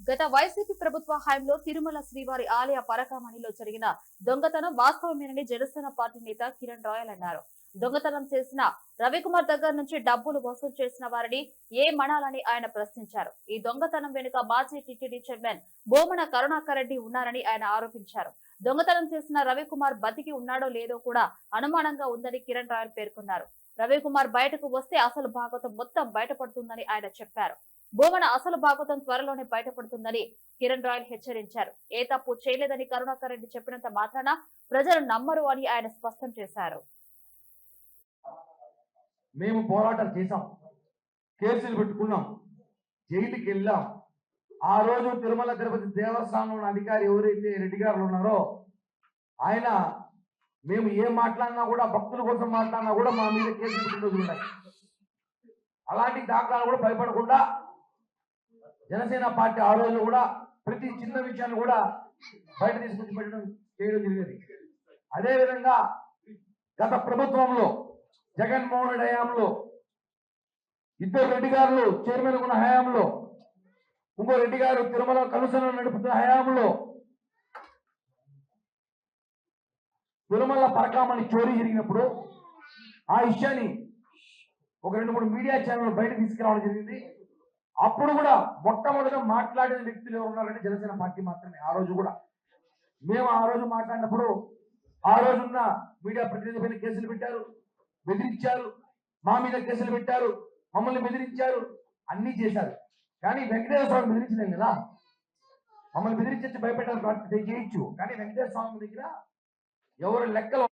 గత వైసీపీ ప్రభుత్వ హయాంలో తిరుమల శ్రీవారి ఆలయ పరకామణిలో జరిగిన దొంగతనం వాస్తవమేనని జనసేన పార్టీ నేత కిరణ్ రాయల్ అన్నారు. దొంగతనం చేసిన రవికుమార్ దగ్గర నుంచి డబ్బులు వసూలు చేసిన వారిని ఏమనాలని ఆయన ప్రశ్నించారు. ఈ దొంగతనం వెనుక మాజీ టీటీడీ చైర్మన్ బోమన కరుణాకర్ రెడ్డి ఉన్నారని ఆయన ఆరోపించారు. దొంగతనం చేసిన రవికుమార్ బతికి ఉన్నాడో లేదో కూడా అనుమానంగా ఉందని కిరణ్ రాయల్ పేర్కొన్నారు. రవికుమార్ బయటకు వస్తే అసలు భాగవతం మొత్తం బయటపడుతుందని ఆయన చెప్పారు. బోమన అసలు భాగవతం త్వరలోనే బయటపడుతుందని కిరణ్ రాయల్ హెచ్చరించారు. ఏ తప్పు చేయలేదని కరుణాకర్ రెడ్డి చెప్పినంత మాత్రాన ప్రజలు నమ్మరు అని ఆయన స్పష్టం చేశారు. మేము పోరాటం చేశాం, కేసులు పెట్టుకున్నాం, జైలుకి వెళ్ళాం. ఆ రోజు తిరుమల తిరుపతి దేవస్థానం అధికారి ఎవరైతే రెడ్డి గారు ఉన్నారో ఆయన మేము ఏం మాట్లాడినా కూడా, భక్తుల కోసం మాట్లాడినా కూడా మా మీద కేసులు పెట్టిన రోజులు ఉన్నాయి. అలాంటి దాఖలాలు కూడా భయపడకుండా జనసేన పార్టీ ఆ రోజు కూడా ప్రతి చిన్న విషయాన్ని కూడా బయట తీసుకొచ్చి పెట్టడం చేయడం జరిగేది. అదేవిధంగా గత ప్రభుత్వంలో జగన్మోహన్ రెడ్డి హయాంలో ఇద్దరు రెడ్డి గారు చైర్మన్ ఉన్న హయాంలో, ఇంకో రెడ్డి గారు తిరుమల కలుసను నడుపుతున్న హయాంలో తిరుమల పరకామణి చోరీ జరిగినప్పుడు ఆ విషయాన్ని ఒక 2-3 మీడియా ఛానల్ బయట తీసుకురావడం జరిగింది. అప్పుడు కూడా మొట్టమొదటిగా మాట్లాడిన వ్యక్తులు ఎవరు ఉన్నారంటే జనసేన పార్టీ మాత్రమే. ఆ రోజు కూడా మేము ఆ రోజు మాట్లాడినప్పుడు ఆ రోజున్న మీడియా ప్రతినిధి పైన కేసులు పెట్టారు, బెదిరించారు, మా మీద కేసులు పెట్టారు, మమ్మల్ని బెదిరించారు, అన్ని చేశారు. కానీ వెంకటేశ్వర స్వామి బెదిరించలేం కదా. మమ్మల్ని బెదిరించి భయపెట్టారు చేయొచ్చు, కానీ వెంకటేశ్వర స్వామి దగ్గర ఎవరు లెక్కలు